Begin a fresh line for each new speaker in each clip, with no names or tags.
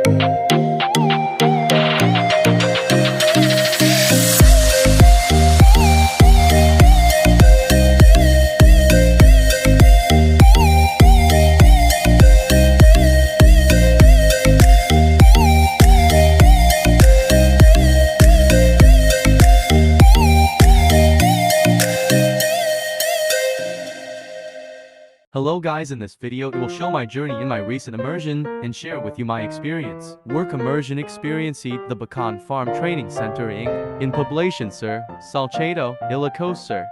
Hello guys, in this video it will show my journey in my recent immersion and share with you my experience. Work immersion experience at the Baraquio Farm Training Center Inc. in Poblacion Sur, Salcedo, Ilocos Sur.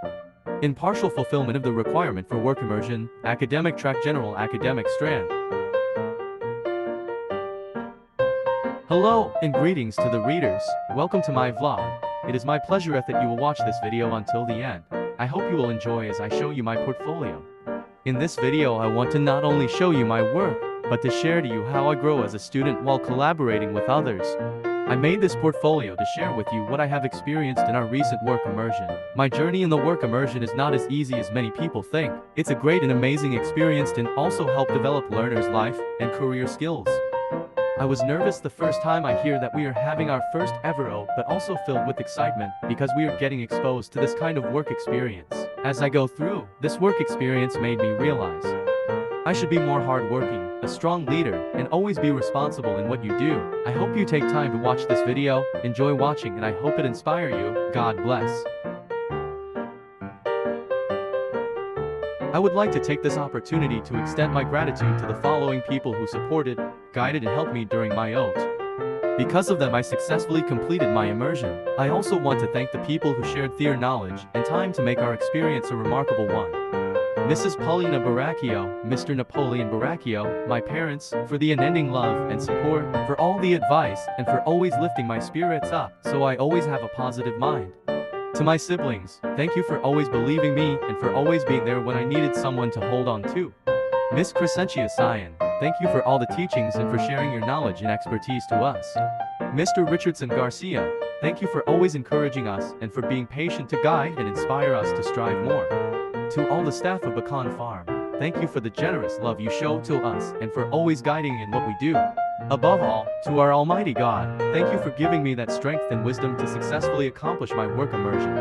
In partial fulfillment of the requirement for work immersion, academic track general academic strand. Hello and greetings to the readers. Welcome to my vlog. It is my pleasure that you will watch this video until the end. I hope you will enjoy as I show you my portfolio. In this video I want to not only show you my work, but to share to you how I grow as a student while collaborating with others. I made this portfolio to share with you what I have experienced in our recent work immersion. My journey in the work immersion is not as easy as many people think. It's a great and amazing experience and also help develop learners' life and career skills. I was nervous the first time I hear that we are having our first ever OPE, but also filled with excitement because we are getting exposed to this kind of work experience. As I go through, this work experience made me realize I should be more hardworking, a strong leader, and always be responsible in what you do. I hope you take time to watch this video, enjoy watching, and I hope it inspire you. God bless. I would like to take this opportunity to extend my gratitude to the following people who supported, guided, and helped me during my OPE. Because of them I successfully completed my immersion. I also want to thank the people who shared their knowledge and time to make our experience a remarkable one. Mrs. Paulina Baraquio, Mr. Napoleon Baraquio, my parents, for the unending love and support, for all the advice, and for always lifting my spirits up, so I always have a positive mind. To my siblings, thank you for always believing me and for always being there when I needed someone to hold on to. Miss Crescentia Sion, thank you for all the teachings and for sharing your knowledge and expertise to us. Mr. Richardson Garcia, thank you for always encouraging us and for being patient to guide and inspire us to strive more. To all the staff of Baraquio Farm, thank you for the generous love you show to us and for always guiding in what we do. Above all, to our Almighty God, thank you for giving me that strength and wisdom to successfully accomplish my work immersion.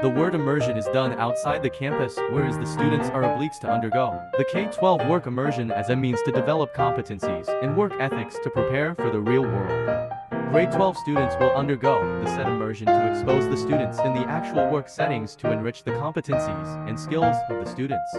The word immersion is done outside the campus, whereas the students are obliged to undergo the K-12 work immersion as a means to develop competencies and work ethics to prepare for the real world. Grade 12 students will undergo the said immersion to expose the students in the actual work settings to enrich the competencies and skills of the students.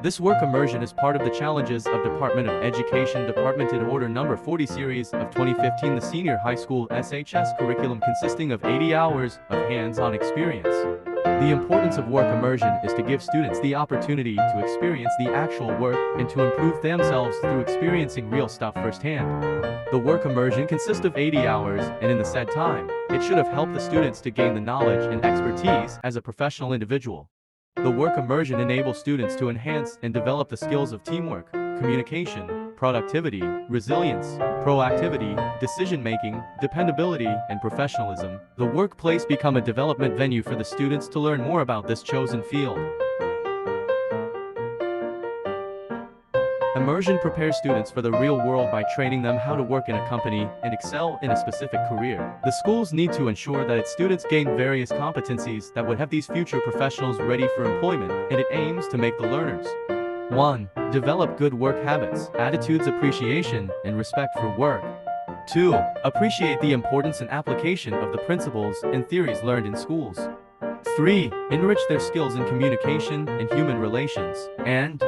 This work immersion is part of the challenges of Department of Education Departmented Order No. 40 Series of 2015, the Senior High School SHS curriculum consisting of 80 hours of hands-on experience. The importance of work immersion is to give students the opportunity to experience the actual work and to improve themselves through experiencing real stuff firsthand. The work immersion consists of 80 hours, and in the said time, it should have helped the students to gain the knowledge and expertise as a professional individual. The work immersion enables students to enhance and develop the skills of teamwork, communication, productivity, resilience, proactivity, decision-making, dependability, and professionalism. The workplace become a development venue for the students to learn more about this chosen field. Immersion prepares students for the real world by training them how to work in a company and excel in a specific career. The schools need to ensure that its students gain various competencies that would have these future professionals ready for employment, and it aims to make the learners 1. Develop good work habits, attitudes, appreciation, and respect for work. 2. Appreciate the importance and application of the principles and theories learned in schools. 3. Enrich their skills in communication and human relations. And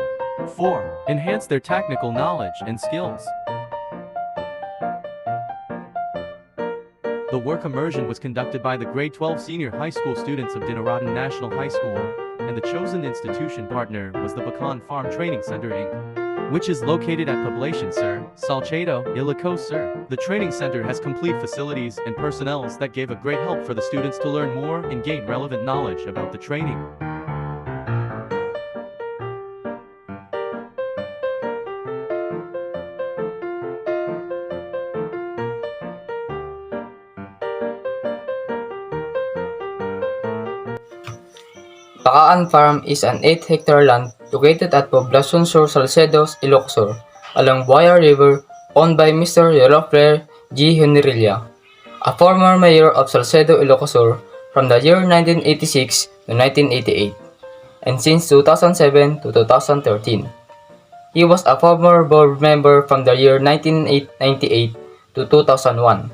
4. Enhance their technical knowledge and skills. The work immersion was conducted by the grade 12 senior high school students of Dinaradan National High School, and the chosen institution partner was the Baraquio Farm Training Center Inc., which is located at Poblacion Sur, Salcedo, Ilocos Sur. The training center has complete facilities and personnel that gave a great help for the students to learn more and gain relevant knowledge about the training.
Baraquio Farm is an 8-hectare land located at Poblacion Sur, Salcedo, Ilocos, along Buaya River, owned by Mr. Rolofre G. Hunirilla, a former mayor of Salcedo, Ilocos from the year 1986 to 1988, and since 2007 to 2013. He was a former board member from the year 1998 to 2001.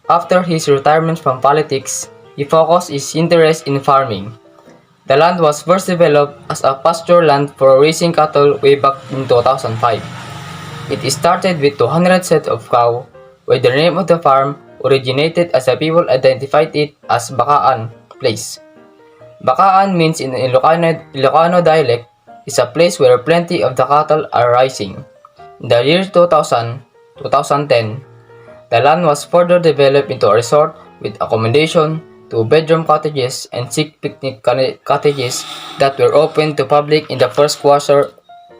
After his retirement from politics, he focused his interest in farming. The land was first developed as a pasture land for raising cattle way back in 2005. It started with 200 sets of cow, where the name of the farm originated as the people identified it as Bacaan Place. Bacaan means in Ilocano dialect is a place where plenty of the cattle are rising. In the year 2010, the land was further developed into a resort with accommodation, 2-bedroom cottages, and 6 picnic cottages that were opened to public in the first quarter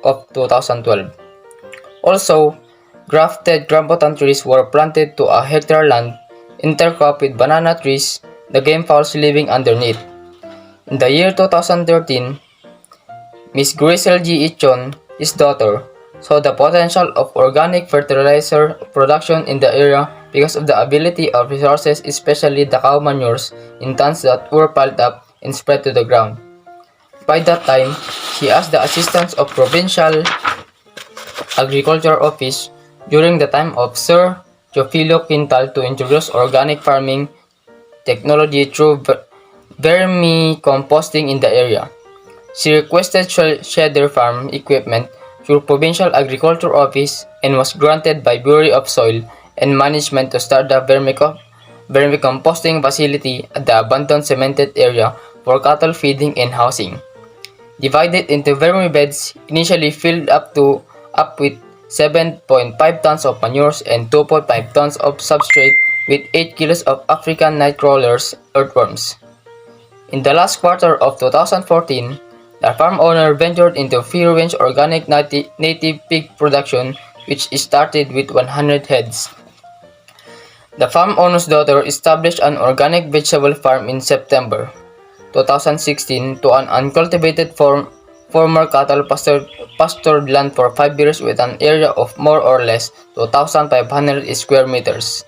of 2012. Also, grafted rambutan trees were planted to a hectare land, intercropped with banana trees, the game fowls living underneath. In the year 2013, Ms. Grisel G. Ichon, his daughter, saw the potential of organic fertilizer production in the area because of the ability of resources, especially the cow manures, in tons that were piled up and spread to the ground. By that time, she asked the assistance of Provincial Agriculture Office during the time of Sir Teofilo Quintal to introduce organic farming technology through vermicomposting in the area. She requested shedder farm equipment through Provincial Agriculture Office and was granted by Bureau of Soil and Management to start the vermicomposting facility at the abandoned cemented area for cattle feeding and housing. Divided into vermibeds, initially filled up with 7.5 tons of manures and 2.5 tons of substrate with 8 kilos of African nightcrawlers earthworms. In the last quarter of 2014, the farm owner ventured into free-range organic native pig production, which started with 100 heads. The farm owner's daughter established an organic vegetable farm in September 2016 to an uncultivated former cattle pastured land for 5 years with an area of more or less 2,500 square meters.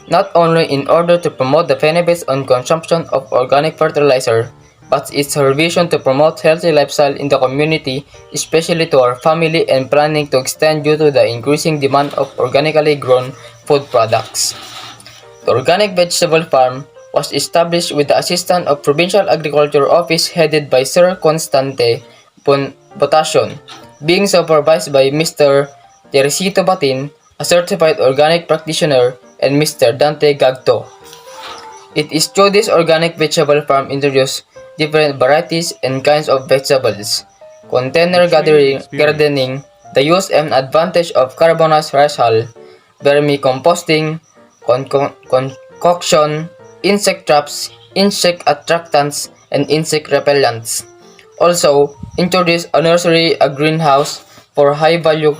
Not only in order to promote the benefits on consumption of organic fertilizer, but it's her vision to promote healthy lifestyle in the community, especially to our family, and planning to extend due to the increasing demand of organically grown food products. The organic vegetable farm was established with the assistance of Provincial Agriculture Office headed by Sir Constante Botacion, being supervised by Mr. Teresito Batin, a certified organic practitioner, and Mr. Dante Gagto. It is through this organic vegetable farm introduced different varieties and kinds of vegetables, container gardening, the use and advantage of carbonized rice hull, vermicomposting, concoction, insect traps, insect attractants, and insect repellents. Also, introduced a greenhouse for high-value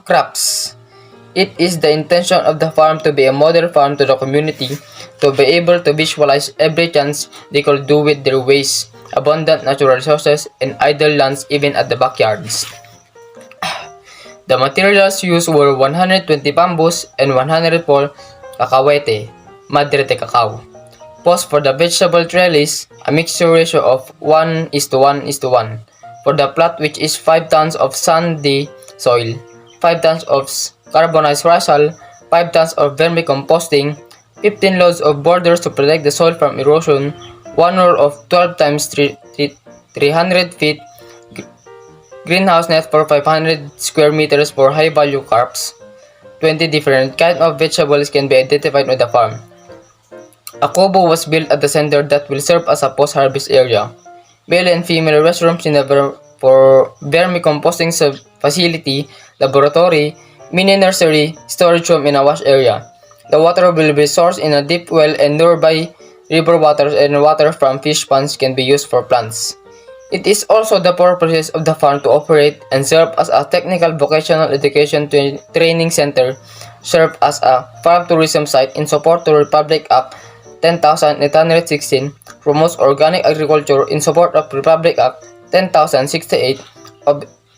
crops. It is the intention of the farm to be a model farm to the community, to be able to visualize every chance they could do with their waste, abundant natural resources, and idle lands even at the backyards. The materials used were 120 bamboos and 100 pole cacahuete, madre de cacao. Post for the vegetable trellis, a mixture ratio of 1:1:1. For the plot, which is 5 tons of sandy soil, 5 tons of carbonized rice hull, 5 tons of vermicomposting, 15 loads of borders to protect the soil from erosion, 1 roll of 12 times 300 feet, greenhouse net for 500 square meters for high-value crops. 20 different kinds of vegetables can be identified on the farm. A kubo was built at the center that will serve as a post-harvest area. Male and female restrooms in the vermicomposting facility, laboratory, mini nursery, storage room, and a wash area. The water will be sourced in a deep well, and nearby river waters and water from fish ponds can be used for plants. It is also the purpose of the farm to operate and serve as a technical vocational education training center, serve as a farm tourism site in support to Republic Act 10,816, promotes organic agriculture in support of Republic Act 10,068,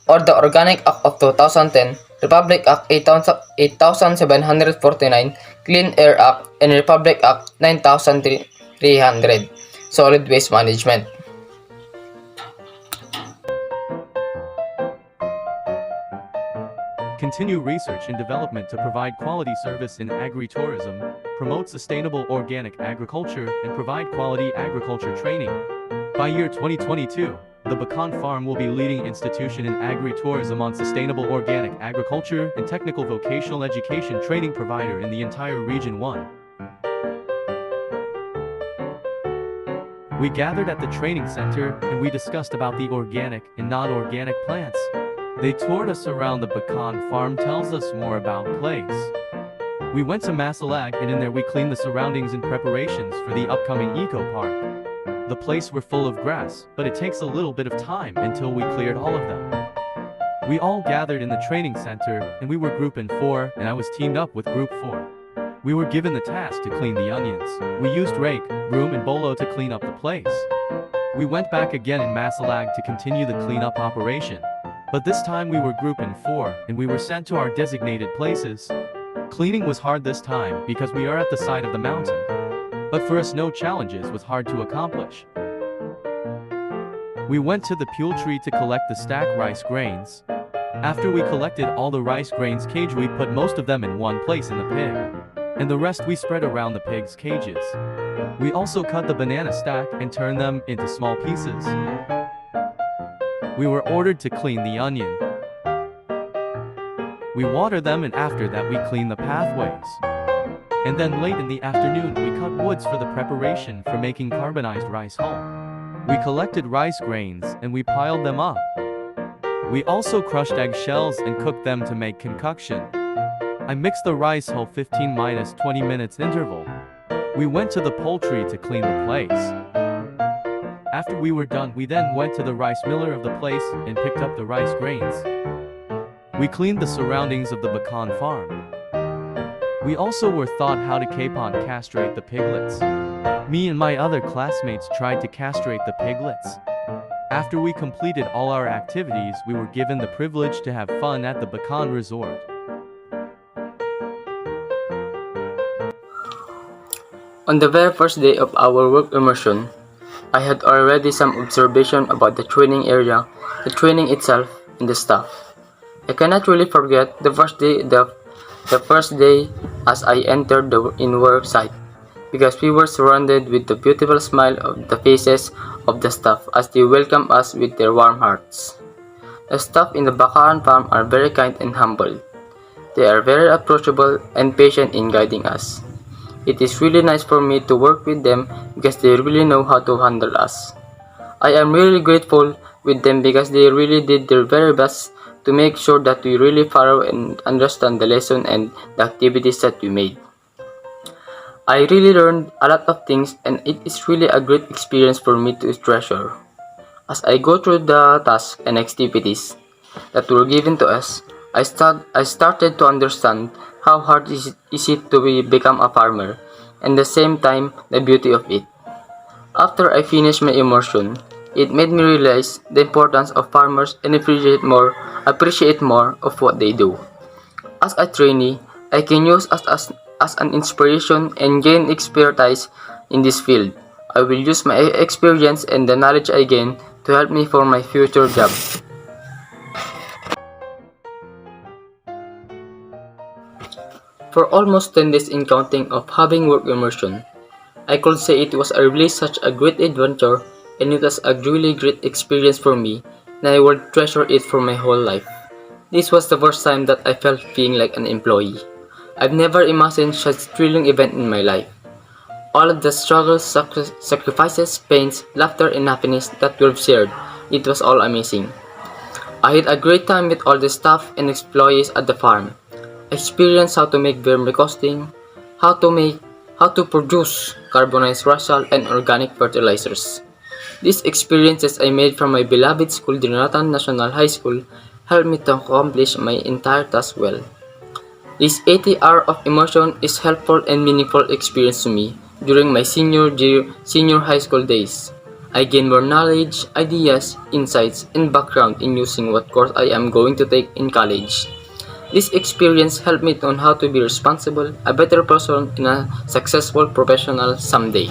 or the Organic Act of 2010, Republic Act 8749, Clean Air Act, and Republic Act 9300, Solid Waste Management.
Continue research and development to provide quality service in agri-tourism, promote sustainable organic agriculture, and provide quality agriculture training. By year 2022, the Bacan Farm will be leading institution in agri-tourism on sustainable organic agriculture and technical vocational education training provider in the entire Region 1. We gathered at the training center and we discussed about the organic and non-organic plants. They toured us around the Bacan Farm, tells us more about place. We went to Masalag and in there we cleaned the surroundings in preparations for the upcoming eco park. The place were full of grass, but it takes a little bit of time until we cleared all of them. We all gathered in the training center and we were group in 4 and I was teamed up with group 4. We were given the task to clean the onions. We used rake, broom and bolo to clean up the place. We went back again in Masalag to continue the cleanup operation. But this time we were group in 4 and we were sent to our designated places. Cleaning was hard this time because we are at the side of the mountain. But for us no challenges was hard to accomplish. We went to the pule tree to collect the stacked rice grains. After we collected all the rice grains cage we put most of them in one place in the pig. And the rest we spread around the pig's cages. We also cut the banana stack and turned them into small pieces. We were ordered to clean the onion. We water them and after that we clean the pathways. And then late in the afternoon we cut woods for the preparation for making carbonized rice hull. We collected rice grains and we piled them up. We also crushed egg shells and cooked them to make concoction. I mixed the rice hull 15-20 minutes interval. We went to the poultry to clean the place. After we were done, we then went to the rice miller of the place and picked up the rice grains. We cleaned the surroundings of the Bacan Farm. We also were taught how to capon castrate the piglets. Me and my other classmates tried to castrate the piglets. After we completed all our activities, we were given the privilege to have fun at the Bacan Resort.
On the very first day of our work immersion, I had already some observation about the training area, the training itself, and the staff. I cannot really forget the first day as I entered the in-work site, because we were surrounded with the beautiful smile of the faces of the staff as they welcomed us with their warm hearts. The staff in the Bacan Farm are very kind and humble. They are very approachable and patient in guiding us. It is really nice for me to work with them because they really know how to handle us. I am really grateful with them because they really did their very best to make sure that we really follow and understand the lesson and the activities that we made. I really learned a lot of things and it is really a great experience for me to treasure. As I go through the tasks and activities that were given to us, I started to understand how hard is it to become a farmer, and at the same time the beauty of it. After I finished my immersion, it made me realize the importance of farmers and appreciate more of what they do. As a trainee, I can use as an inspiration and gain expertise in this field. I will use my experience and the knowledge I gain to help me for my future job. For almost 10 days in counting of having work immersion, I could say it was really such a great adventure and it was a really great experience for me and I will treasure it for my whole life. This was the first time that I felt being like an employee. I've never imagined such a thrilling event in my life. All of the struggles, sacrifices, pains, laughter and happiness that we've shared, it was all amazing. I had a great time with all the staff and employees at the farm. I experienced how to make vermicomposting, how to produce carbonized russell and organic fertilizers. These experiences I made from my beloved school, Dinaratan National High School, helped me to accomplish my entire task well. This 80 hours of immersion is helpful and meaningful experience to me during my senior high school days. I gain more knowledge, ideas, insights, and background in using what course I am going to take in college. This experience helped me on how to be responsible, a better person, and a successful professional someday.